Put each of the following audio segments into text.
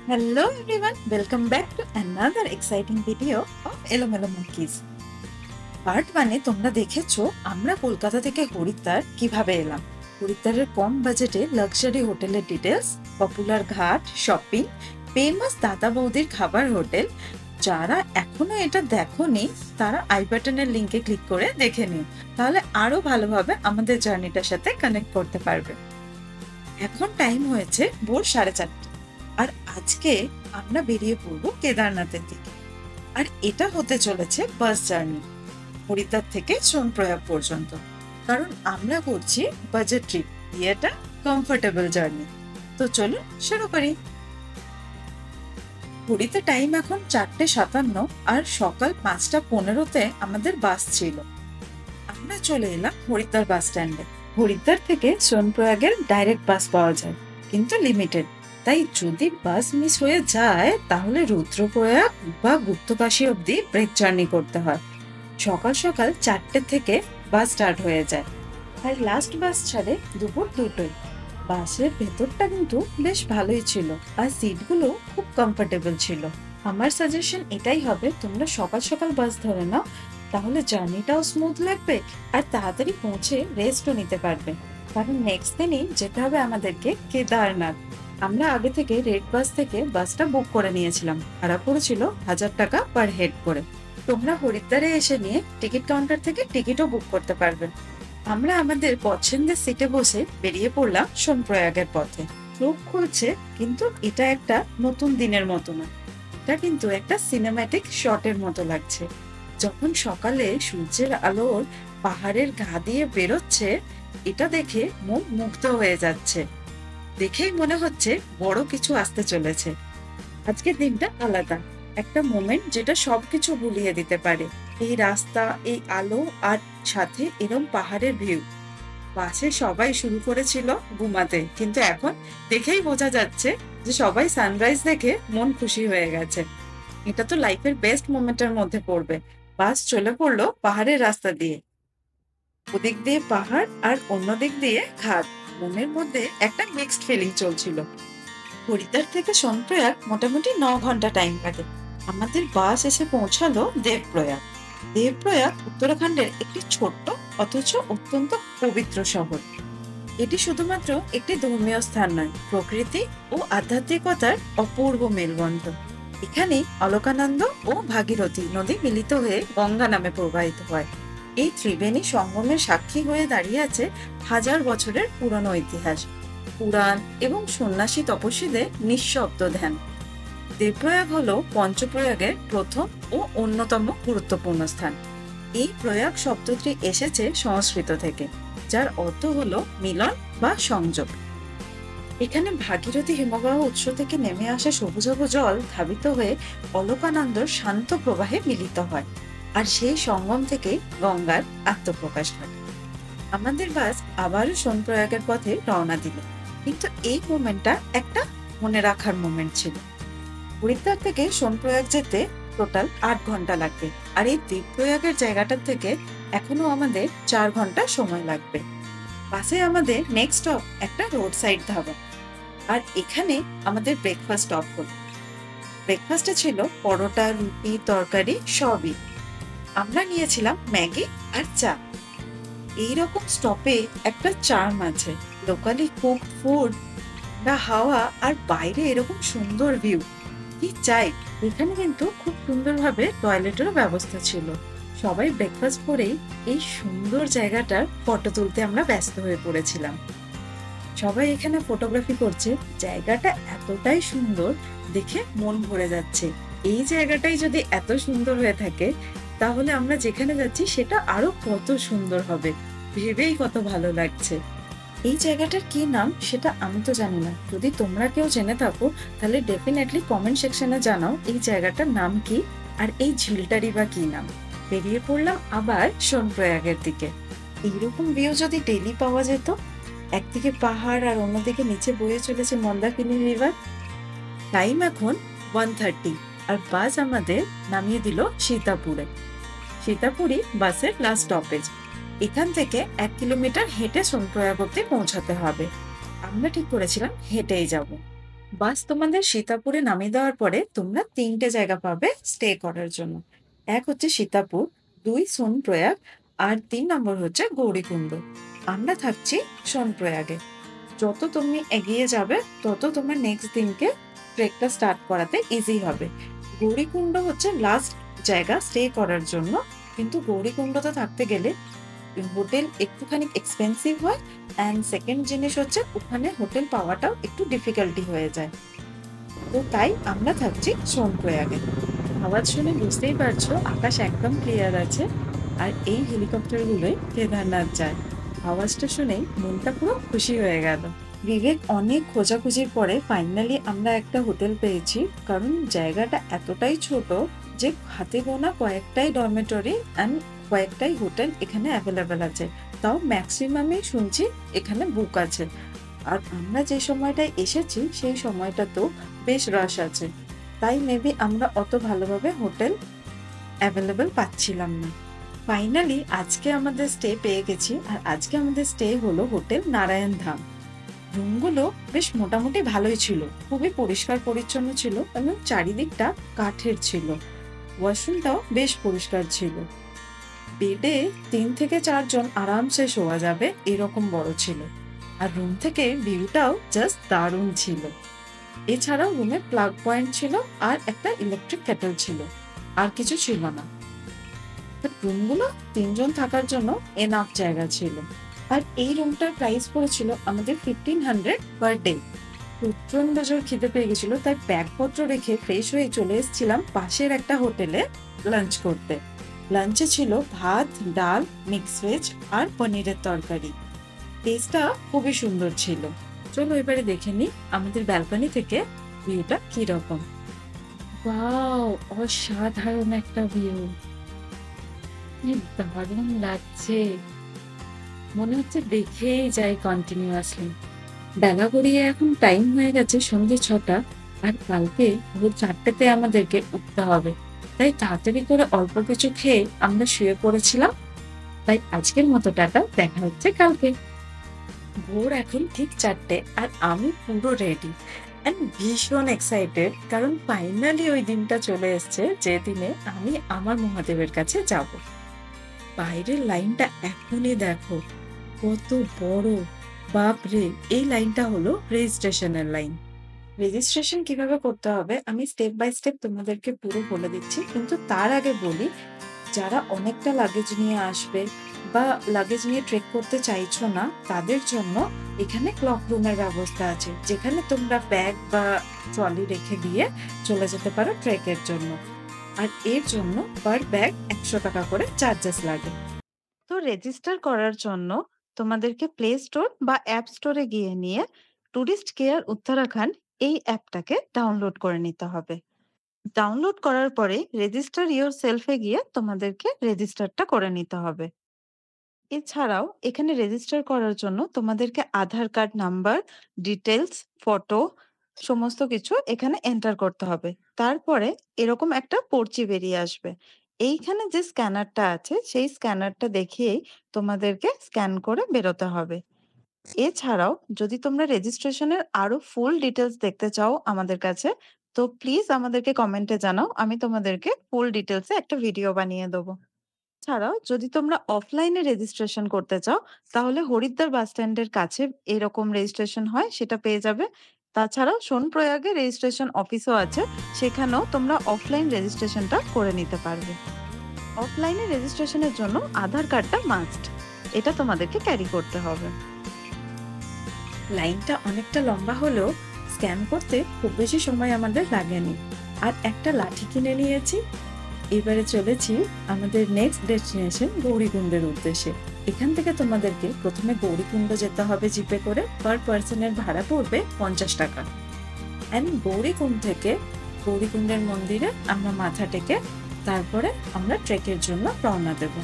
Hello everyone, welcome back to another exciting video of এলোমেলো monkeys. Part 1 এ তোমরা দেখেছো আমরা কলকাতা থেকে হরিদ্বার কিভাবে এলাম। হরিদ্বারের কম বাজেটে লাক্সারি হোটেলের ডিটেলস, পপুলার ঘাট, শপিং, ফেমাস দাদা বৌদির খাবার হোটেল। যারা এখনো এটা দেখোনি তারা আই বাটনের লিংকে ক্লিক করে দেখে নিও, তাহলে আরো ভালোভাবে আমাদের জার্নিটার সাথে কানেক্ট করতে পারবে। এখন টাইম হয়েছে ভোর 4:30, আর আজকে আমরা বেরিয়ে পড়বো কেদারনাথের দিকে। আর এটা হতে চলেছে বাস জার্নি হরিদ্বার থেকে সোনপ্রয়াগ পর্যন্ত, কারণ আমরা করছি বাজেট ট্রিপ, এটা কমফোর্টেবল জার্নি। তো চলুন শুরু করি। পুরীতে টাইম এখন 4:57 আর সকাল 5:15-তে আমাদের বাস ছিল। আমরা চলে এলাম হরিদ্বার বাস স্ট্যান্ডে। হরিদ্বার থেকে সোনপ্রয়াগের ডাইরেক্ট বাস পাওয়া যায়, কিন্তু লিমিটেড। তাই যদি বাস মিস হয়ে যায় তাহলে রুদ্রপ্রয়াগ বা গুপ্তকাশী অব্দি ব্রেক জার্নি করতে হয়। সকাল সকাল 4টে থেকে বাস স্টার্ট হয়ে যায়, আর লাস্ট বাস ছাড়ে দুপুর 2টোয়। বাসের ভেতরটা কিন্তু বেশ ভালোই ছিল, আর সিটগুলো খুব কমফোর্টেবল ছিল। আমার সাজেশন এটাই হবে, তোমরা সকাল সকাল বাস ধরে নাও, তাহলে জার্নিটাও স্মুথ লাগবে আর তাড়াতাড়ি পৌঁছে রেস্টও নিতে পারবে। কারণ নেক্সট দিনই যেতে হবে আমাদেরকে কেদারনাথ। আমরা আগে থেকে রেড বাস থেকে বাসটা বুক করে নিয়েছিলাম, ভাড়া পড়েছিল 1000 টাকা পার হেড করে। তোমরা হরিদ্বারে এসে নিয়ে টিকিট কাউন্টার থেকে টিকিটও বুক করতে পারবে। আমরা আমাদের পছন্দের সিটে বসে বেরিয়ে পড়লাম সোনপ্রয়াগের পথে। চোখ খুলছে, কিন্তু এটা একটা নতুন দিনের মতো না, এটা কিন্তু একটা সিনেম্যাটিক শটের মতো লাগছে। যখন সকালে সূর্যের আলোর পাহাড়ের গা দিয়ে বেরোচ্ছে, এটা দেখে মন মুগ্ধ হয়ে যাচ্ছে। দেখেই মনে হচ্ছে বড় কিছু আসতে চলেছে। আজকের দিনটা আলাদা, একটা মোমেন্ট যেটা সবকিছু ভুলিয়ে দিতে পারে। এই রাস্তা, এই আলো, আর সাথে এরম পাহাড়ের ভিউ। বাসে সবাই শুরু করেছিল ঘুমাতে, কিন্তু এখন দেখেই বোঝা যাচ্ছে যে সবাই সানরাইজ দেখে মন খুশি হয়ে গেছে। এটা তো লাইফের বেস্ট মোমেন্টের মধ্যে পড়বে। বাস চলে পড়লো পাহাড়ের রাস্তা দিয়ে, ওদিক দিয়ে পাহাড় আর অন্যদিক দিয়ে ঘাট। মনের মধ্যে একটা মিক্সড ফিলিং চলছিল। হরিদ্বার থেকে সোনপ্রয়াগ মোটামুটি 9 ঘন্টা টাইম লাগে। আমাদের বাস এসে পৌঁছালো দেবপ্রয়াগ। দেবপ্রয়াগ উত্তরাখণ্ডের একটি ছোট্ট অথচ অত্যন্ত পবিত্র শহর। এটি শুধুমাত্র একটি ধর্মীয় স্থান নয়, প্রকৃতি ও আধ্যাত্মিকতার অপূর্ব মেলবন্ধন। এখানে অলকানন্দ ও ভাগীরথী নদী মিলিত হয়ে গঙ্গা নামে প্রবাহিত হয়। এই ত্রিবেণী সঙ্গমের সাক্ষী হয়ে দাঁড়িয়ে আছে 1000 বছরের পুরনো ইতিহাস, পুরাণ এবং সন্ন্যাসী তপস্বীদের নিঃশব্দ ধ্যান। দেবপ্রয়াগ হলো পঞ্চপ্রয়াগের প্রথম ও অন্যতম গুরুত্বপূর্ণ স্থান। এই প্রয়াগ শব্দটি এসেছে সংস্কৃত থেকে, যার অর্থ হলো মিলন বা সংযোগ। এখানে ভাগীরথী হিমবাহ উৎস থেকে নেমে আসা সবুজাভ জল ধাবিত হয়ে অলকানন্দর শান্ত প্রবাহে মিলিত হয়, আর সেই সঙ্গম থেকে গঙ্গার আত্মপ্রকাশ ঘটে। আমাদের বাস আবারও সোনপ্রয়াগের পথে রওনা দিল, কিন্তু এই মোমেন্টটা একটা মনে রাখার মোমেন্ট ছিল। হরিদ্বার থেকে সোনপ্রয়াগ যেতে টোটাল 8 ঘন্টা লাগবে, আর এই দেবপ্রয়াগের জায়গাটার থেকে এখনো আমাদের 4 ঘন্টা সময় লাগবে। বাসে আমাদের নেক্সট স্টপ একটা রোড সাইড ধাবা, আর এখানে আমাদের ব্রেকফাস্ট স্টপ হলো। ব্রেকফাস্টে ছিল পরোটা, রুটি, তরকারি সবই। আমরা নিয়েছিলাম ম্যাগি আর চা। এইরকম স্টপে একটা চার্ম আছে, লোকালি কুক ফুড, ঠান্ডা হাওয়া, আর বাইরে এরকম সুন্দর ভিউ। কি চাই! এখানে কিন্তু খুব সুন্দরভাবে টয়লেটেরও ব্যবস্থা ছিল। সবাই ব্রেকফাস্ট করেই এই সুন্দর জায়গাটার ফটো তুলতে আমরা ব্যস্ত হয়ে পড়েছিলাম। সবাই এখানে ফটোগ্রাফি করছে। জায়গাটা এতটাই সুন্দর, দেখে মন ভরে যাচ্ছে। এই জায়গাটাই যদি এত সুন্দর হয়ে থাকে, তাহলে আমরা যেখানে যাচ্ছি সেটা আরো কত সুন্দর হবে, ভেবেই কত ভালো লাগছে। এই জায়গাটার কি নাম সেটা আমি তো জানি না, যদি তোমরা কেউ জেনে থাকো তাহলে ডেফিনেটলি কমেন্ট সেকশনে জানাও এই জায়গাটার নাম কি, আর এই ঝিলটারই বা কি নাম। বেরিয়ে পড়লাম আবার সোনপ্রয়াগের দিকে। এইরকম ভিউ যদি ডেইলি পাওয়া যেত, একদিকে পাহাড় আর অন্যদিকে নিচে বয়ে চলেছে মন্দাকিনী রিভার। টাইম এখন 1:30, আর বাস আমাদের নামিয়ে দিল সীতাপুরে। সীতাপুরই বাসের লাস্ট স্টপেজ। এখান থেকে 1 কিলোমিটার হেঁটে সোনপ্রয়াগ অব্দি পৌঁছাতে হবে। আমরা ঠিক করেছিলাম হেঁটেই যাব। বাস তোমাদের সীতাপুরে নামিয়ে দেওয়ার পরে তোমরা 3টে জায়গা পাবে স্টে করার জন্য। এক হচ্ছে সীতাপুর, 2 সোনপ্রয়াগ, আর 3 নম্বর হচ্ছে গৌরীকুণ্ড। আমরা থাকছি সোনপ্রয়াগে। যত তুমি এগিয়ে যাবে তত তোমার নেক্সট দিনকে ট্রেকটা স্টার্ট করাতে ইজি হবে। গৌরীকুণ্ড হচ্ছে লাস্ট জায়গা স্টে করার জন্য, কিন্তু গৌরীকুণ্ডতে থাকতে গেলে হোটেল একটুখানি এক্সপেন্সিভ হয়, অ্যান্ড সেকেন্ড জিনিস হচ্ছে ওখানে হোটেল পাওয়াটাও একটু ডিফিকাল্টি হয়ে যায়। তো তাই আমরা থাকছি সোনপ্রয়াগে। আওয়াজ শুনে বুঝতেই পারছো আকাশ একদম ক্লিয়ার আছে, আর এই হেলিকপ্টারগুলোই কেদারনাথ যায়। আওয়াজটা শুনেই মনটা পুরো খুশি হয়ে গেল। বিবেক অনেক খোঁজাখুঁজির পরে ফাইনালি আমরা একটা হোটেল পেয়েছি, কারণ জায়গাটা এতটাই ছোট যে হাতে গোনা কয়েকটাই ডরমেটরি অ্যান্ড কয়েকটাই হোটেল এখানে অ্যাভেলেবেল আছে। তাও ম্যাক্সিমামই শুনছি এখানে বুক আছে। আর আমরা যে সময়টায় এসেছি সেই সময়টা তো বেশ রাশ আছে, তাই মেবি আমরা অত ভালোভাবে হোটেল অ্যাভেলেবেল পাচ্ছিলাম না। ফাইনালি আজকে আমাদের স্টে পেয়ে গেছি, আর আজকে আমাদের স্টে হলো হোটেল নারায়ণ ধাম। রুমগুলো বেশ মোটামুটি ভালোই ছিল, খুবই পরিষ্কার পরিচ্ছন্ন ছিল এবং চারিদিকটা কাঠের ছিল। ওয়াশরুমটাও বেশ পরিষ্কার ছিল। বেডে 3 থেকে 4 জন আরামসে শোয়া যাবে এরকম বড় ছিল, আর রুম থেকে ভিউটাও জাস্ট দারুণ ছিল। এছাড়াও রুমে প্লাগ পয়েন্ট ছিল আর একটা ইলেকট্রিক কেটল ছিল, আর কিছু ছিল না। রুমগুলো 3 জন থাকার জন্য এনাফ জায়গা ছিল। আর এই রুমটার প্রাইস পড়েছিল আমাদের 1500 পার ডে। প্রচন্ড জোর খিদে পেয়ে গেছিল, তাই ব্যাগপত্র রেখে ফ্রেশ হয়ে চলে এসেছিলাম পাশের একটা হোটেলে লাঞ্চ করতে। লাঞ্চে ছিল ভাত, ডাল, মিক্স ভেজ আর পনিরের তরকারি। টেস্টটা খুবই সুন্দর ছিল। চলো এবারে দেখে নিই আমাদের ব্যালকনি থেকে ভিউটা কি রকম। ওয়াও, অসাধারণ একটা ভিউ, কি দারুণ লাগছে, মনে হচ্ছে দেখেই যাই কন্টিনিউয়াসলি। বেলা গড়িয়ে এখন টাইম হয়ে গেছে সন্ধ্যে 6টা, আর কালকে ভোর 4টেতে আমাদেরকে উঠতে হবে। তাই তাড়াতাড়ি করে অল্প কিছু খেয়ে আমরা শুয়ে পড়েছিলাম। তাই আজকের মতো টাটা, দেখা হচ্ছে কালকে। ভোর এখন ঠিক 4টে, আর আমি পুরো রেডি অ্যান্ড ভীষণ এক্সাইটেড, কারণ ফাইনালি ওই দিনটা চলে এসছে যে দিনে আমি আমার মহাদেবের কাছে যাব। বাইরের লাইনটা এখনই দেখো কত বড়, বাপরে! এই লাইনটা হলো রেজিস্ট্রেশনের লাইন। রেজিস্ট্রেশন কিভাবে করতে হবে আমি স্টেপ বাই স্টেপ তোমাদেরকে পুরো বলে দিচ্ছি, কিন্তু তার আগে বলি, যারা অনেকটা লাগেজ নিয়ে আসবে বা লাগেজ নিয়ে ট্রেক করতে চাইছো না, তাদের জন্য এখানে ক্লক রুমের ব্যবস্থা আছে, যেখানে তোমরা ব্যাগ বা ট্রলি রেখে দিয়ে চলে যেতে পারো ট্রেকের জন্য। আর এর জন্য পার ব্যাগ 100 টাকা করে চার্জেস লাগে। তো রেজিস্টার করার জন্য তোমাদেরকে প্লে স্টোর বা অ্যাপ স্টোরে গিয়ে নিয়ে টুরিস্ট কেয়ার উত্তরাখণ্ড এই অ্যাপটাকে ডাউনলোড করে নিতে হবে। ডাউনলোড করার পরে রেজিস্টার ইওর সেলফে গিয়ে তোমাদেরকে রেজিস্টারটা করে নিতে হবে। এছাড়াও এখানে রেজিস্টার করার জন্য তোমাদেরকে আধার কার্ড নাম্বার, ডিটেলস, ফটো সমস্ত কিছু এখানে এন্টার করতে হবে। তারপরে এরকম একটা পর্চি বেরিয়ে আসবে। এইখানে যে স্ক্যানারটা আছে সেই স্ক্যানারটা দেখিয়েই তোমাদেরকে স্ক্যান করে বেরোতে হবে। এছাড়াও যদি তোমরা রেজিস্ট্রেশনের আরো ফুল ডিটেলস দেখতে চাও আমাদের কাছে, তো প্লিজ আমাদেরকে কমেন্টে জানাও, আমি তোমাদেরকে ফুল ডিটেলসে একটা ভিডিও বানিয়ে দেবো। ছাড়াও যদি তোমরা অফলাইনে রেজিস্ট্রেশন করতে চাও, তাহলে হরিদ্বার বাস স্ট্যান্ডের কাছে এরকম রেজিস্ট্রেশন হয়, সেটা পেয়ে যাবে। তাছাড়াও সোনপ্রয়াগে রেজিস্ট্রেশন অফিসও আছে, সেখানেও তোমরা অফলাইন রেজিস্ট্রেশনটা করে নিতে পারবে। অফলাইনে রেজিস্ট্রেশনের জন্য আধার কার্ডটা মাস্ট, এটা তোমাদেরকে ক্যারি করতে হবে। লাইনটা অনেকটা লম্বা হলেও স্ক্যান করতে খুব বেশি সময় আমাদের লাগেনি। আর একটা লাঠি কিনে নিয়েছি। এবারে চলেছি আমাদের নেক্সট ডেস্টিনেশন গৌরীকুণ্ডের উদ্দেশ্যে। এখান থেকে তোমাদেরকে প্রথমে গৌরীকুণ্ড যেতে হবে জিপে করে, পার পার্সনের ভাড়া পড়বে 50 টাকা। অ্যান্ড গৌরীকুণ্ড থেকে গৌরীকুণ্ডের মন্দিরে আমরা মাথা টেকে তারপরে আমরা ট্রেকের জন্য রওনা দেব।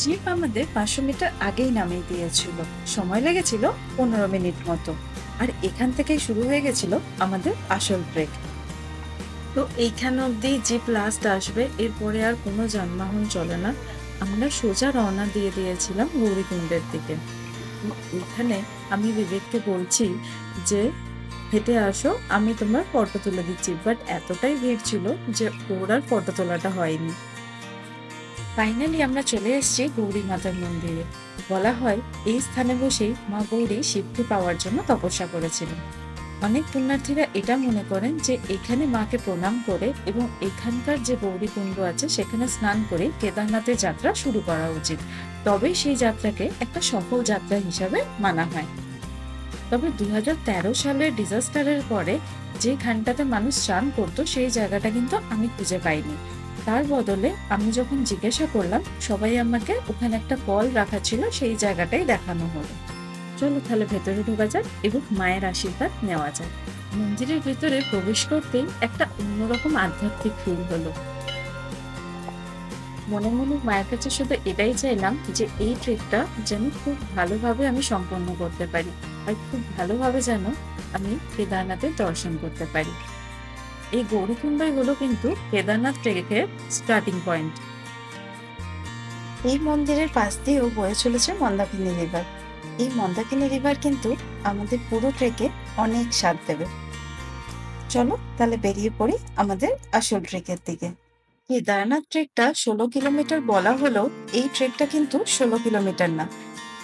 জিপ আমাদের 500 মিটার আগেই নামিয়ে দিয়েছিল, সময় লেগেছিল 15 মিনিট মতো। আর এখান থেকেই শুরু হয়ে গেছিল আমাদের আসল ট্রেক। তো এইখান অব্দি জিপ লাস্ট আসবে, এরপরে আর কোনো যানবাহন চলে না। আমরা সোজা রওনা দিয়ে দিয়েছিলাম গৌরীকুণ্ডের দিকে। এখানে আমি বিবেককে বলছি যে হেঁটে আসো, আমি তোমার ফটো তুলে দিচ্ছি। বাট এতটাই ভিড় ছিল যে ওর আর ফটো তোলাটা হয়নি। ফাইনালি আমরা চলে এসেছি গৌরী মাতার মন্দিরে। বলা হয় এই স্থানে বসেই মা গৌরী শিবকে পাওয়ার জন্য তপস্যা করেছিলেন। অনেক পুণ্যার্থীরা এটা মনে করেন যে এখানে মাকে প্রণাম করে এবং এখানকার যে গৌরীকুণ্ড আছে সেখানে স্নান করে কেদারনাথের যাত্রা শুরু করা উচিত, তবেই সেই যাত্রাকে একটা সফল যাত্রা হিসাবে মানা হয়। তবে 2013 সালের ডিজাস্টারের পরে যে খানটাতে মানুষ স্নান করতো সেই জায়গাটা কিন্তু আমি খুঁজে পাইনি। তার বদলে আমি যখন জিজ্ঞাসা করলাম, সবাই আমাকে ওখানে একটা কল রাখা ছিল, সেই জায়গাটাই দেখানো হলো। চলো তাহলে ভেতরে ঢোকা যাক এবং মায়ের আশীর্বাদ নেওয়া যায়। মন্দিরের ভেতরে প্রবেশ করতেই একটা অন্যরকম আধ্যাত্মিক ফিল হলো। মনে মনে মায়ের কাছে শুধু এটাই চাইলাম যে এই ট্রেকটা যেন খুব ভালোভাবে আমি সম্পন্ন করতে পারি, আর খুব ভালোভাবে যেন আমি কেদারনাথের দর্শন করতে পারি। এই গৌরীকুণ্ডই হলো কিন্তু কেদারনাথ ট্রেকের স্টার্টিং পয়েন্ট। এই মন্দিরের পাশ দিয়েও বয়ে চলেছে মন্দাকিনী রিভার। এই মন্দাকিনী রিভার কিন্তু আমাদের পুরো ট্রেকে অনেক স্বাদ দেবে। চলো তাহলে বেরিয়ে পড়ি আমাদের আসল ট্রেকের দিকে। কেদারনাথ ট্রেকটা 16 কিলোমিটার বলা হলেও এই ট্রেকটা কিন্তু 16 কিলোমিটার না।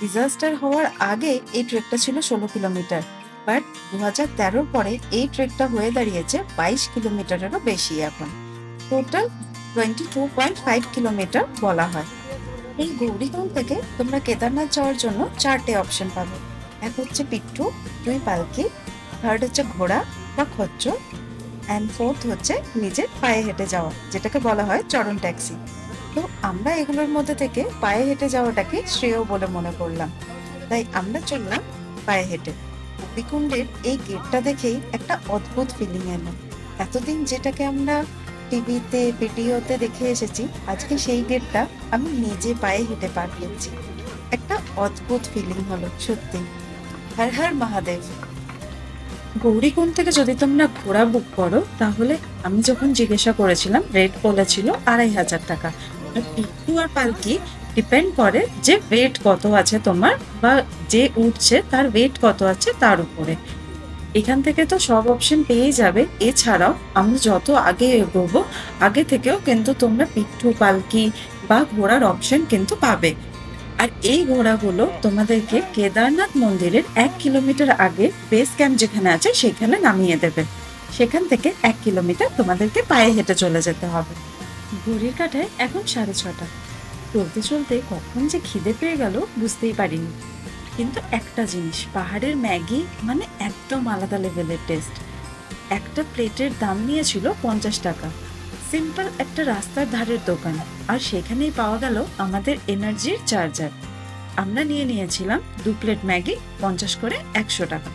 ডিজাস্টার হওয়ার আগে এই ট্রেকটা ছিল 16 কিলোমিটার, বাট 2013 পরে এই ট্রেকটা হয়ে দাঁড়িয়েছে 22 কিলোমিটারেরও বেশি। এখন টোটাল 22.5 কিলোমিটার বলা হয়। এই গৌরীকুণ্ড থেকে তোমরা কেদারনাথ যাওয়ার জন্য 4টে অপশন পাবে। এক হচ্ছে পিট্টু, 2 পালকি, 3rd হচ্ছে ঘোড়া বা খচ্চর, অ্যান্ড 4th হচ্ছে নিজের পায়ে হেঁটে যাওয়া, যেটাকে বলা হয় চরণ ট্যাক্সি। তো আমরা এগুলোর মধ্যে থেকে পায়ে হেঁটে যাওয়াটাকে শ্রেয় বলে মনে করলাম, তাই আমরা চললাম পায়ে হেঁটে। গৌরীকুণ্ডের এই গেটটা দেখেই একটা অদ্ভুত ফিলিং এলো। এতদিন যেটাকে আমরা টিভিতে ভিডিওতে দেখে এসেছি, আজকে সেই গেটটা আমি নিজে পায়ে হেঁটে পার পেয়েছি। একটা অদ্ভুত ফিলিং হলো সত্যি। হর হর মহাদেব। গৌরীকুণ্ড থেকে যদি তোমরা ঘোড়া বুক করো তাহলে আমি যখন জিজ্ঞাসা করেছিলাম রেট বলেছিল 2500 টাকা। আর পিকু আর পালকি ডিপেন্ড করে যে ওয়েট কত আছে তোমার, বা যে উঠছে তার ওয়েট কত আছে তার উপরে। এখান থেকে তো সব অপশন পেয়ে যাবে। এছাড়াও আমরা যত আগে এগোবো আগে থেকেও কিন্তু তোমরা পিঠু, পালকি বা ঘোড়ার অপশন কিন্তু পাবে। আর এই ঘোড়াগুলো তোমাদেরকে কেদারনাথ মন্দিরের 1 কিলোমিটার আগে বেস ক্যাম্প যেখানে আছে সেখানে নামিয়ে দেবে। সেখান থেকে 1 কিলোমিটার তোমাদেরকে পায়ে হেঁটে চলে যেতে হবে। ঘড়ির কাঁটায় এখন 6:30। চলতে চলতে কখন যে খিদে পেয়ে গেল বুঝতেই পারিনি। কিন্তু একটা জিনিস, পাহাড়ের ম্যাগি মানে একদম আলাদা লেভেলের টেস্ট। একটা প্লেটের দাম নিয়েছিল 50 টাকা। সিম্পল একটা রাস্তার ধারের দোকান, আর সেখানেই পাওয়া গেল আমাদের এনার্জির চার্জার। আমরা নিয়েছিলাম 2 প্লেট ম্যাগি, 50 করে 100 টাকা,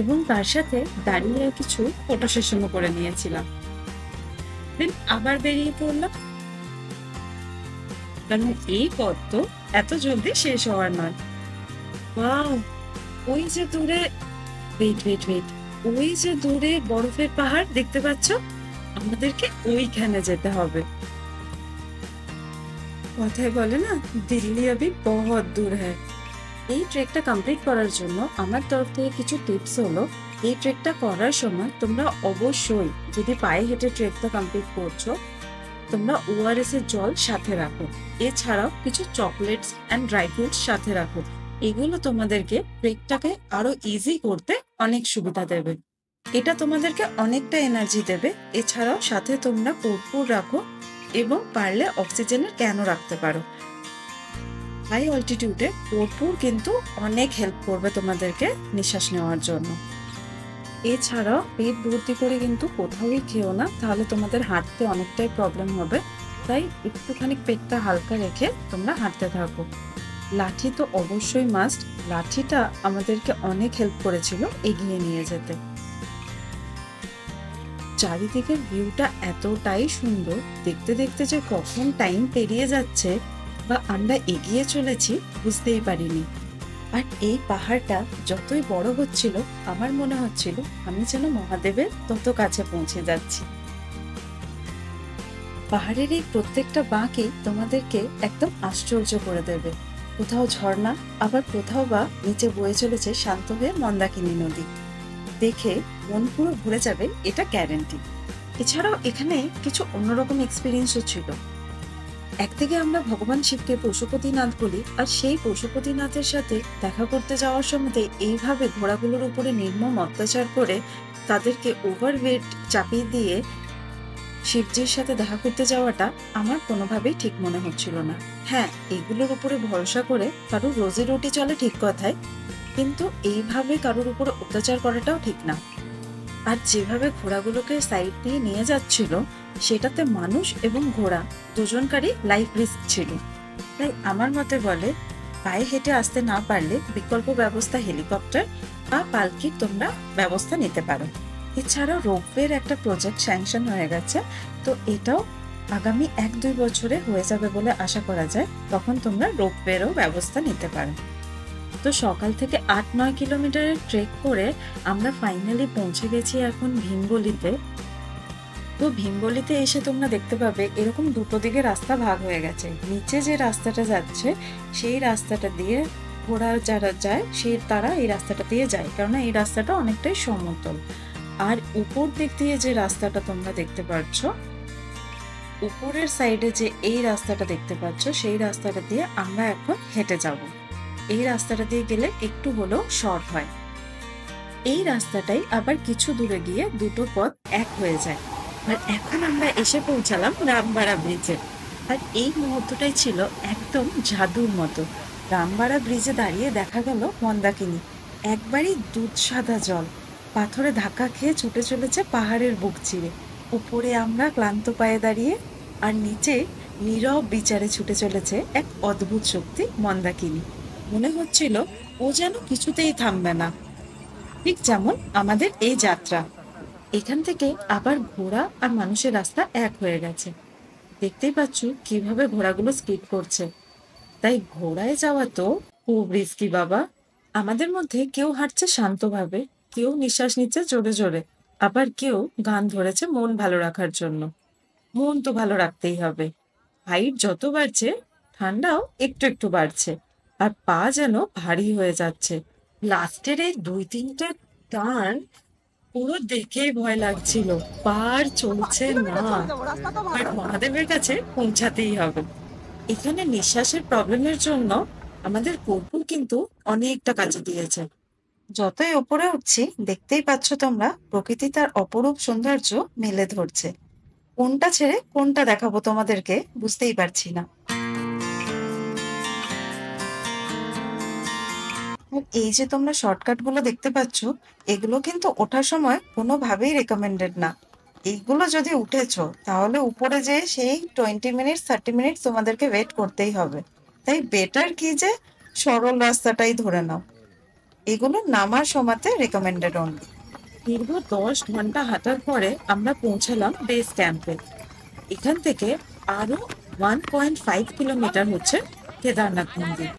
এবং তার সাথে দাঁড়িয়ে কিছু ফটো সেশনও করে নিয়েছিলাম। দেন আবার বেরিয়ে পড়লাম, কারণ এই পথ তো এত জলদি শেষ হওয়ার নয়। ওয়াও, ওই যে দূরে, ওয়েট, ওই যে দূরে বরফের পাহাড় দেখতে পাচ্ছ, আমাদেরকে ওইখানে যেতে হবে। কথায় বলে না, দিল্লি আবি বহুত দূর হ্যায়। এই ট্রেকটা কমপ্লিট করার জন্য আমার তরফ থেকে কিছু টিপস হলো, এই ট্রেকটা করার সময় তোমরা অবশ্যই, যদি পায়ে হেঁটে ট্রেকটা কমপ্লিট করছো, তোমরা ওআরএস এর জল সাথে রাখো। এছাড়াও কিছু চকলেটস অ্যান্ড ড্রাই ফ্রুটস সাথে রাখো। এগুলো তোমাদেরকে ট্রেকটাকে আরো ইজি করতে অনেক সুবিধা দেবে। এটা তোমাদেরকে অনেকটা এনার্জি দেবে। এছাড়াও সাথে তোমরা কর্পূর রাখো, এবং পারলে অক্সিজেনের ক্যানও রাখতে পারো। হাই অল্টিটিউডে কর্পূর কিন্তু অনেক হেল্প করবে তোমাদেরকে নিঃশ্বাস নেওয়ার জন্য। এছাড়াও পেট ভর্তি করে কিন্তু কোথাওই খেও না, তাহলে তোমাদের হাঁটতে অনেকটাই প্রবলেম হবে। তাই একটুখানি পেটটা হালকা রেখে তোমরা হাঁটতে থাকো। লাঠি তো অবশ্যই মাস্ট। লাঠিটা আমাদেরকে অনেক হেল্প করেছিল এগিয়ে নিয়ে যেতে। চারিদিকের ভিউটা এতটাই সুন্দর, দেখতে দেখতে যে কখন টাইম পেরিয়ে যাচ্ছে বা আমরা এগিয়ে চলেছি বুঝতেই পারিনি। আর এই পাহাড়টা যতই বড় হচ্ছিল আমার মনে হচ্ছিল আমি যেন মহাদেবের তত কাছে পৌঁছে যাচ্ছি। পাহাড়ের এই প্রত্যেকটা বাঁকই তোমাদেরকে একদম আশ্চর্য করে দেবে। কোথাও ঝর্ণা, আবার কোথাও বা নিচে বয়ে চলেছে শান্ত হয়ে মন্দাকিনী নদী। দেখে মন পুরো ভরে যাবে এটা গ্যারান্টি। এছাড়াও এখানে কিছু অন্যরকম এক্সপিরিয়েন্সও ছিল। একদিকে আমরা ভগবান শিবকে পশুপতিনাথ বলি, আর সেই পশুপতিনাথের সাথে দেখা করতে যাওয়ার সময় এইভাবে ঘোড়াগুলোর উপরে নির্মম অত্যাচার করে তাদেরকে ওভারওয়েট চাপিয়ে দিয়ে শিবজির সাথে দেখা করতে যাওয়াটা আমার কোনোভাবেই ঠিক মনে হচ্ছিল না। হ্যাঁ, এগুলোর উপরে ভরসা করে কারোর রোজি রুটি চলে ঠিক কথাই, কিন্তু এইভাবে কারোর উপরে অত্যাচার করাটাও ঠিক না। আর যেভাবে ঘোড়াগুলোকে সাইড দিয়ে নিয়ে যাচ্ছিল সেটাতে মানুষ এবং ঘোড়া দুজনকারই লাইফ রিস্ক ছিল। তাই আমার মতে বলে, পায়ে হেঁটে আসতে না পারলে বিকল্প ব্যবস্থা হেলিকপ্টার বা পালকির তোমরা ব্যবস্থা নিতে পারো। এছাড়াও রোপওয়ের একটা প্রজেক্ট স্যাংশন হয়ে গেছে, তো এটাও আগামী 1-2 বছরে হয়ে যাবে বলে আশা করা যায়। তখন তোমরা রোপওয়েরও ব্যবস্থা নিতে পারো। তো সকাল থেকে 8-9 কিলোমিটারের ট্রেক করে আমরা ফাইনালি পৌঁছে গেছি এখন ভীমগলিতে। তো ভীমগলিতে এসে তোমরা দেখতে পাবে এরকম দুটো দিকে রাস্তা ভাগ হয়ে গেছে। নিচে যে রাস্তাটা যাচ্ছে সেই রাস্তাটা দিয়ে ঘোড়া যারা যায় তারা এই রাস্তাটা দিয়ে যায়, কেননা এই রাস্তাটা অনেকটাই সমতল। আর উপর দিক দিয়ে যে রাস্তাটা তোমরা দেখতে পাচ্ছ, উপরের সাইডে যে এই রাস্তাটা দেখতে পাচ্ছ, সেই রাস্তাটা দিয়ে আমরা এখন হেঁটে যাব। এই রাস্তাটা দিয়ে গেলে একটু হলেও শর্ট হয়। এই রাস্তাটাই আবার কিছু দূরে গিয়ে দুটো পথ এক হয়ে যায়। আর এখন আমরা এসে পৌঁছালাম রামবাড়া ব্রিজে। আর এই মুহূর্তটাই ছিল একদম জাদুর মতো। রামবাড়া ব্রিজে দাঁড়িয়ে দেখা গেল মন্দাকিনী একবারই দুধ সাদা জল পাথরে ধাক্কা খেয়ে ছুটে চলেছে পাহাড়ের বুক চিরে। উপরে আমরা ক্লান্ত পায়ে দাঁড়িয়ে, আর নিচে নীরব বিচারে ছুটে চলেছে এক অদ্ভুত শক্তি মন্দাকিনী। মনে হচ্ছিল ও যেন কিছুতেই থামবে না, ঠিক যেমন আমাদের এই যাত্রা। এখান থেকে আবার ঘোড়া আর মানুষের রাস্তা এক হয়ে গেছে। দেখতেই পাচ্ছ কিভাবে ঘোড়াগুলো স্পিড করছে। তাই ঘোড়ায় যাওয়া তো খুব রিস্কি বাবা। আমাদের মধ্যে কেউ হাঁটছে শান্তভাবে, কেউ নিঃশ্বাস নিচ্ছে জোরে জোরে, আবার কেউ গান ধরেছে মন ভালো রাখার জন্য। মন তো ভালো রাখতেই হবে। হাইট যত বাড়ছে ঠান্ডাও একটু একটু বাড়ছে, আর পা যেন ভারী হয়ে যাচ্ছে। লাস্টের এই 2-3টে টার্ন পুরো দেখেই ভয় লাগছিল। পার চলছে না, বাট মহাদেবের কাছে পৌঁছাতেই হবে। এখানে নিঃশ্বাসের প্রবলেমের জন্য আমাদের কর্পূর কিন্তু অনেকটা কাজে দিয়েছে। যতই ওপরে উঠছি দেখতেই পাচ্ছ তোমরা প্রকৃতি তার অপরূপ সৌন্দর্য মেলে ধরছে। কোনটা ছেড়ে কোনটা দেখাবো তোমাদেরকে বুঝতেই পারছি না। আর এই যে তোমরা শর্টকাট গুলো দেখতে পাচ্ছ, এগুলো কিন্তু ওঠার সময় কোনোভাবেই রেকমেন্ডেড না। এইগুলো যদি উঠেছো তাহলে উপরে যে সেই 20 মিনিট 30 মিনিট তোমাদেরকে ওয়েট করতেই হবে। তাই বেটার কি যে সরল রাস্তাটাই ধরে নাও। এগুলো নামার সময়তে রেকমেন্ডেড অনলি। দীর্ঘ 10 ঘন্টা হাঁটার পরে আমরা পৌঁছালাম বেস ক্যাম্পে। এখান থেকে আরো 1.5 কিলোমিটার হচ্ছে কেদারনাথ মন্দির।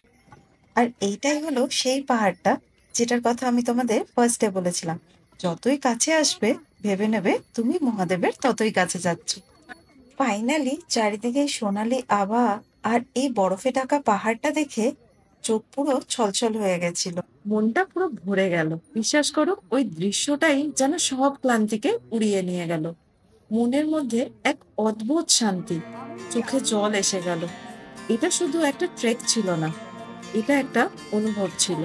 আর এইটাই হলো সেই পাহাড়টা যেটার কথা আমি তোমাদের ফার্স্টে বলেছিলাম। যতই কাছে আসবে ভেবে নেবে তুমি মহাদেবের ততই কাছে যাচ্ছ। ফাইনালি চারিদিকে সোনালি আভা আর এই বরফে ঢাকা পাহাড়টা দেখে চোখ পুরো ছলছল হয়ে গেছিল। মনটা পুরো ভরে গেল। বিশ্বাস করো, ওই দৃশ্যটাই যেন সব ক্লান্তিকে উড়িয়ে নিয়ে গেল। মনের মধ্যে এক অদ্ভুত শান্তি, চোখে জল এসে গেল। এটা শুধু একটা ট্রেক ছিল না, এটা একটা অনুভব ছিল,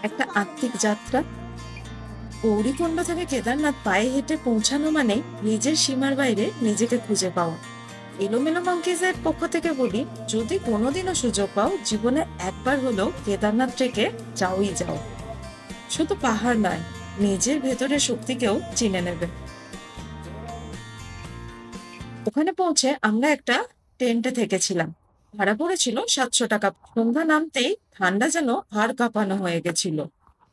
একটা আত্মিক যাত্রা। গৌরীকুণ্ড থেকে কেদারনাথ পায়ে হেঁটে পৌঁছানো মানে নিজের সীমার বাইরে নিজেকে খুঁজে পাওয়া। এলোমেলো মঙ্কিজের পক্ষ থেকে বলি, যদি কোনোদিনও সুযোগ পাও জীবনে একবার হলেও কেদারনাথ ট্রেকে যাওই যাও। শুধু পাহাড় নয়, নিজের ভেতরের শক্তিকেও চিনে নেবে। ওখানে পৌঁছে আমরা একটা টেন্টে থেকেছিলাম। ভাড়া পড়েছিল 700 টাকা। সন্ধ্যা নামতেই ঠান্ডা যেন হাড় কাঁপানো হয়ে গেছিল।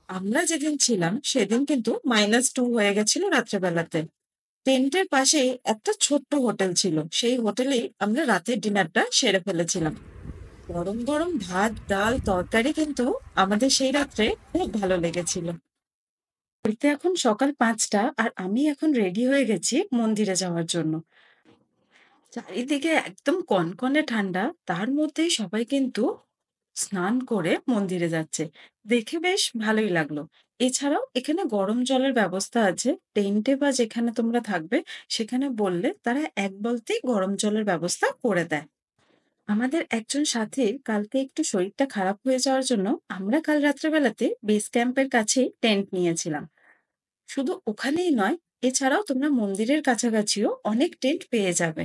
আমরা যেদিন ছিলাম সেদিন কিন্তু -2 হয়ে গেছিল রাত্রেবেলাতে। টেন্টের পাশেই একটা ছোট্ট হোটেল ছিল, সেই হোটেলেই আমরা রাতের ডিনারটা সেরে ফেলেছিলাম। গরম গরম ভাত ডাল তরকারি কিন্তু আমাদের সেই রাত্রে খুব ভালো লেগেছিল। ঘড়িতে এখন সকাল 5টা, আর আমি এখন রেডি হয়ে গেছি মন্দিরে যাওয়ার জন্য। চারিদিকে একদম কনকনে ঠান্ডা, তার মধ্যেই সবাই কিন্তু স্নান করে মন্দিরে যাচ্ছে। দেখে বেশ ভালোই লাগলো। এছাড়াও এখানে গরম জলের ব্যবস্থা আছে। টেন্টে বা যেখানে তোমরা থাকবে সেখানে বললে তারা এক বালতি গরম জলের ব্যবস্থা করে দেয়। আমাদের একজন সাথীর কালকে একটু শরীরটা খারাপ হয়ে যাওয়ার জন্য আমরা কাল রাত্রেবেলাতে বেস ক্যাম্পের কাছেই টেন্ট নিয়েছিলাম। শুধু ওখানেই নয়, এছাড়াও তোমরা মন্দিরের কাছাকাছিও অনেক টেন্ট পেয়ে যাবে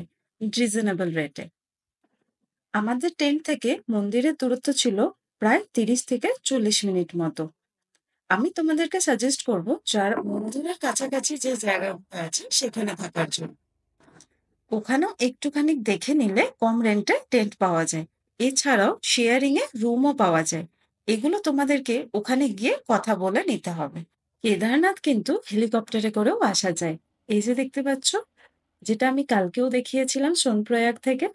রিজনেবল রেটে। আমাদের টেন্ট থেকে মন্দিরের দূরত্ব ছিল প্রায় 30 থেকে 40 মিনিট মতো। আমি তোমাদেরকে সাজেস্ট করব যারা মন্দিরের কাছাকাছি যে জায়গাটা আছে সেখানে থাকার জন্য। ওখানেও একটুখানি দেখে নিলে কম রেন্টে টেন্ট পাওয়া যায়। এছাড়াও শেয়ারিং এ রুমও পাওয়া যায়। এগুলো তোমাদেরকে ওখানে গিয়ে কথা বলে নিতে হবে। কেদারনাথ কিন্তু হেলিকপ্টারে করেও আসা যায়। এই যে দেখতে পাচ্ছ, যেটা আমি কালকেও দেখিয়েছিলাম সোনপ্রয়াগ থেকে।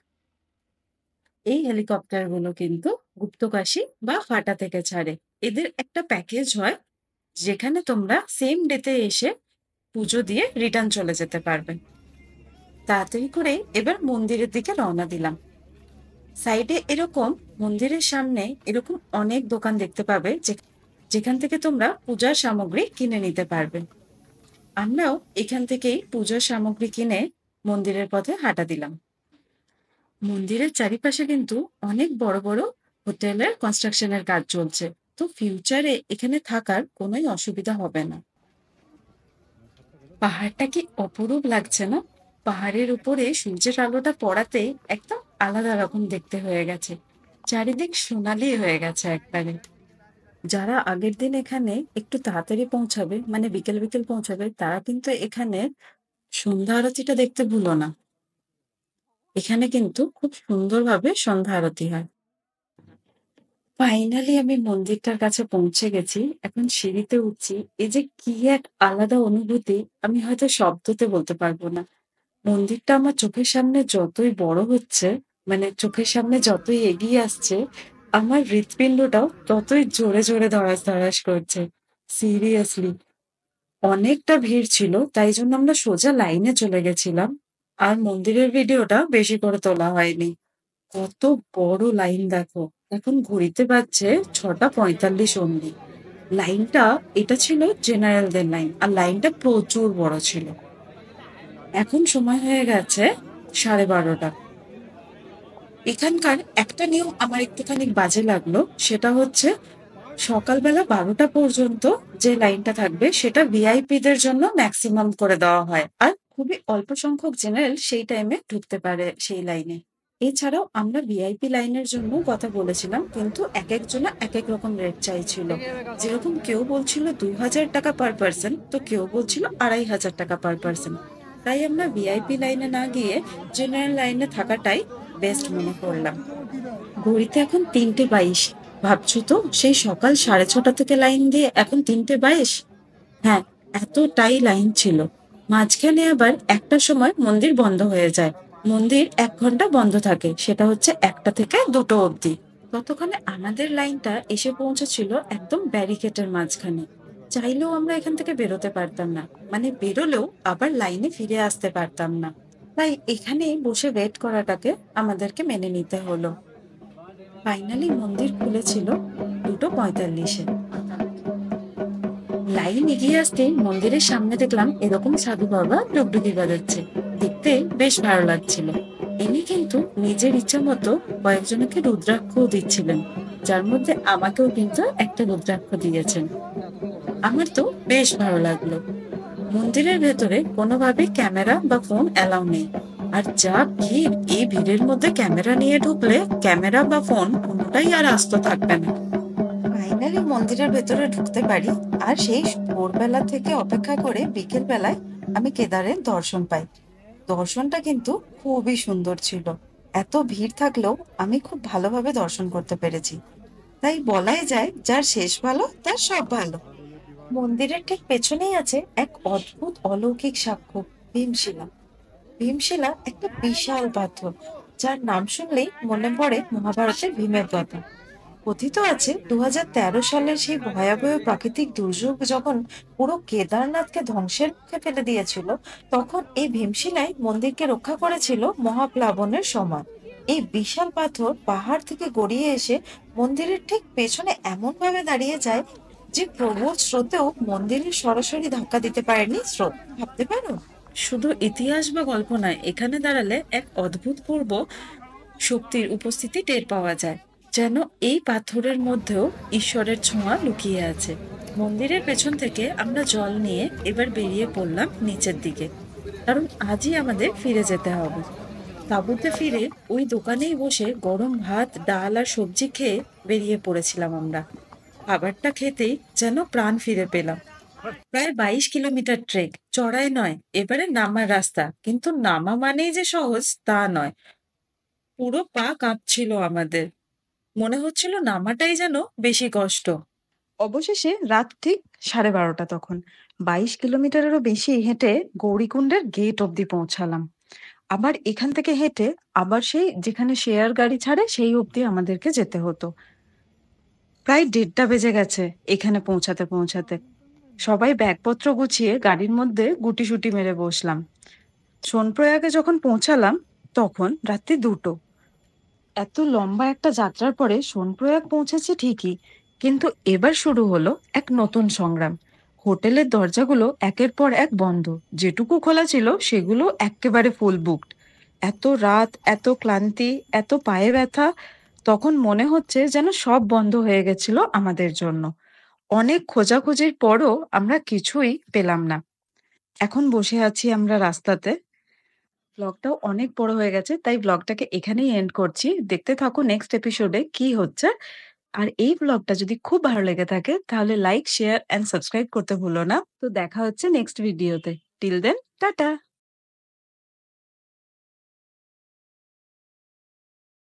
এই হেলিকপ্টারগুলো কিন্তু গুপ্তকাশী বা ফাটা থেকে ছাড়ে। এদের একটা প্যাকেজ হয় যেখানে তোমরা সেম ডেতে এসে পুজো দিয়ে রিটার্ন চলে যেতে পারবে। তাড়াতাড়ি করে এবার মন্দিরের দিকে রওনা দিলাম। সাইডে এরকম মন্দিরের সামনে এরকম অনেক দোকান দেখতে পাবে যেখান থেকে তোমরা পূজার সামগ্রী কিনে নিতে পারবে। আমরাও এখান থেকেই পূজার সামগ্রী কিনে মন্দিরের পথে হাঁটা দিলাম। মন্দিরের চারিপাশে কিন্তু অনেক বড় বড় হোটেলের কনস্ট্রাকশনের কাজ চলছে, তো ফিউচারে এখানে থাকার কোনোই অসুবিধা হবে না। পাহাড়টা কি অপরূপ লাগছে না? পাহাড়ের উপরে সূর্যের আলোটা পড়াতে একদম আলাদা রকম দেখতে হয়ে গেছে। চারিদিক সোনালি হয়ে গেছে একবারে। যারা আগের দিন এখানে একটু তাড়াতাড়ি পৌঁছাবে, মানে বিকেল বিকেল পৌঁছাবে, তারা কিন্তু এখানে সন্ধ্যা আরতিটা দেখতে ভুলো না। এখানে কিন্তু খুব সুন্দরভাবে সন্ধ্যা আরতি হয়। ফাইনালি আমি মন্দিরটার কাছে পৌঁছে গেছি। এখন সিঁড়িতে উঠছি। এই যে কি এক আলাদা অনুভূতি, আমি হয়তো শব্দতে বলতে পারবো না। মন্দিরটা আমার চোখের সামনে যতই বড় হচ্ছে, মানে চোখের সামনে যতই এগিয়ে আসছে, আমার হৃৎপিণ্ডটাও ততই জোরে জোরে ধড়াস ধড়াস করছে। সিরিয়াসলি অনেকটা ভিড় ছিল, তাই জন্য আমরা সোজা লাইনে চলে গেছিলাম। আর মন্দিরের ভিডিওটা বেশি করে তোলা হয়নি। কত বড় লাইন দেখো! এখন ঘড়িতে বাজছে ৬টা ৪৫ অমনি। লাইনটা এটা ছিল জেনারেলদের লাইন, আর লাইনটা প্রচুর বড় ছিল। এখন সময় হয়ে গেছে 12:30। এখানকার একটা নিয়ম আমার একটুখানি বাজে লাগলো, সেটা হচ্ছে সকালবেলা 12টা পর্যন্ত যে লাইনটা থাকবে সেটা ভিআইপি দের জন্য ম্যাক্সিমাম করে দেওয়া হয়, আর খুবই অল্প সংখ্যক জেনারেল সেই টাইমে ঢুকতে পারে সেই লাইনে। এছাড়াও আমরা ভিআইপি লাইনের জন্য কথা বলেছিলাম, কিন্তু এক একজনা এক এক রকম রেট চাইছিল। যেরকম কেউ বলছিল 2,000 টাকা পার পার্সন, তো কেউ বলছিল 2,500 টাকা পার পার্সন। তাই আমরা ভিআইপি লাইনে না গিয়ে জেনারেল লাইনে থাকাটাই বেস্ট মনে করলাম। ঘড়িতে এখন 3টে 22। ভাবছো তো, সেই সকাল 6:30 থেকে লাইন দিয়ে এখন 3টে 22। হ্যাঁ, এতটাই লাইন ছিল। মাঝখানে আবার একটার সময় মন্দির বন্ধ হয়ে যায়। মন্দির 1 ঘন্টা বন্ধ থাকে, সেটা হচ্ছে 1টা থেকে 2টো অবধি। ততক্ষণে আমাদের লাইনটা এসে পৌঁছেছিল একদম ব্যারিকেডের মাঝখানে। চাইলেও আমরা এখান থেকে বেরোতে পারতাম না, মানে বেরোলেও আবার লাইনে ফিরে আসতে পারতাম না। তাই এখানেই বসে ওয়েট করাটাকে আমাদেরকে মেনে নিতে হলো। ফাইনালি মন্দির খুলেছিল 2টো 45-এ। লাইন এগিয়ে আসতেই মন্দিরের সামনে দেখলাম এরকম সাধু বাবা ডুগডুগি বাজাচ্ছে। দেখতে বেশ ভালো লাগছিল। ইনি কিন্তু নিজের ইচ্ছা মতো কয়েকজনকে রুদ্রাক্ষও দিচ্ছিলেন, যার মধ্যে আমাকেও কিন্তু একটা রুদ্রাক্ষ দিয়েছেন। আমার তো বেশ ভালো লাগলো। মন্দিরের ভেতরে কোনোভাবে ক্যামেরা বা ফোন অ্যালাউ নেই। আর যা ভিড়, এই ভিড়ের মধ্যে ক্যামেরা নিয়ে ঢুকলে ক্যামেরা বা ফোন কোনোটাই আর আস্ত থাকবে না। ফাইনালি মন্দিরের ভেতরে ঢুকতে পারি, আর সেই ভোরবেলা থেকে অপেক্ষা করে বিকেল বেলায় আমি কেদারের দর্শন পাই। দর্শনটা কিন্তু খুবই সুন্দর ছিল। এত ভিড় থাকলেও আমি খুব ভালোভাবে দর্শন করতে পেরেছি। তাই বলাই যায়, যার শেষ ভালো তার সব ভালো। মন্দিরের ঠিক পেছনেই আছে এক অদ্ভুত অলৌকিক সাক্ষ্য, ভীমশিলা। ভীমশিলা একটা বিশাল পাথর, যার নাম শুনলেই মনে পড়ে মহাভারতের ভীমের কথা। কথিত আছে 2013 সালের সেই ভয়াবহ প্রাকৃতিক দুর্যোগ যখন পুরো কেদারনাথকে ধ্বংসের মুখে ফেলে দিয়েছিল, তখন এই ভীমশিলাই মন্দিরকে রক্ষা করেছিল মহাপ্লাবনের সময়। এই বিশাল পাথর পাহাড় থেকে গড়িয়ে এসে মন্দিরের ঠিক পেছনে এমন ভাবে দাঁড়িয়ে যায় যে প্রবল স্রোতেও মন্দিরে সরাসরি ধাক্কা দিতে পারেনি স্রোত। ভাবতে পারো, শুধু ইতিহাস বা গল্প নয়, এখানে দাঁড়ালে এক অদ্ভুতপূর্ব শক্তির উপস্থিতি টের পাওয়া যায়। যেন এই পাথরের মধ্যেও ঈশ্বরের ছোঁয়া লুকিয়ে আছে। মন্দিরের পেছন থেকে আমরা জল নিয়ে এবার বেরিয়ে পড়লাম নিচের দিকে, কারণ আজই আমাদের ফিরে যেতে হবে। তাঁবুতে ফিরে ওই দোকানেই বসে গরম ভাত, ডাল আর সবজি খেয়ে বেরিয়ে পড়েছিলাম আমরা। খাবারটা খেতেই যেন প্রাণ ফিরে পেলাম। প্রায় 22 কিলোমিটার ট্রেক, চড়াই নয়, এবারে নামার রাস্তা, কিন্তু নামা মানেই যে সহজ তা নয়। পুরো পা কাঁপছিল আমাদের, মনে হচ্ছিল নামাটাই যেন বেশি কষ্ট। অবশেষে রাত ঠিক 12:30 তখন 22 কিলোমিটারেরও বেশি হেঁটে গৌরীকুণ্ডের গেট অবধি পৌঁছালাম। আবার এখান থেকে হেঁটে আবার সেই যেখানে শেয়ার গাড়ি ছাড়ে সেই অবধি আমাদেরকে যেতে হতো। প্রায় 1:30 বেজে গেছে এখানে পৌঁছাতে পৌঁছাতে। সবাই ব্যাগপত্র গুছিয়ে গাড়ির মধ্যে গুটিসুটি মেরে বসলাম। সোনপ্রয়াগে যখন পৌঁছালাম তখন রাত্রি 2টো। এত লম্বা একটা যাত্রার পরে সোনপ্রয়াগ পৌঁছেছি ঠিকই, কিন্তু এবার শুরু হলো এক নতুন সংগ্রাম। হোটেলের দরজাগুলো একের পর এক বন্ধ, যেটুকু খোলা ছিল সেগুলো এক্কেবারে ফুল বুকড। এত রাত, এত ক্লান্তি, এত পায়ে ব্যথা, তখন মনে হচ্ছে যেন সব বন্ধ হয়ে গেছিল আমাদের জন্য। অনেক খোঁজাখুঁজির পরও আমরা কিছুই পেলাম না। এখন বসে আছি আমরা রাস্তাতে। ব্লগটাও অনেক বড় হয়ে গেছে, তাই ব্লগটাকে এখানেই এন্ড করছি। দেখতে থাকো নেক্সট এপিসোডে কি হচ্ছে। আর এই ব্লগটা যদি খুব ভালো লেগে থাকে তাহলে লাইক, শেয়ার অ্যান্ড সাবস্ক্রাইব করতে ভুলো না। তো দেখা হচ্ছে নেক্সট ভিডিওতে। Till then, tata.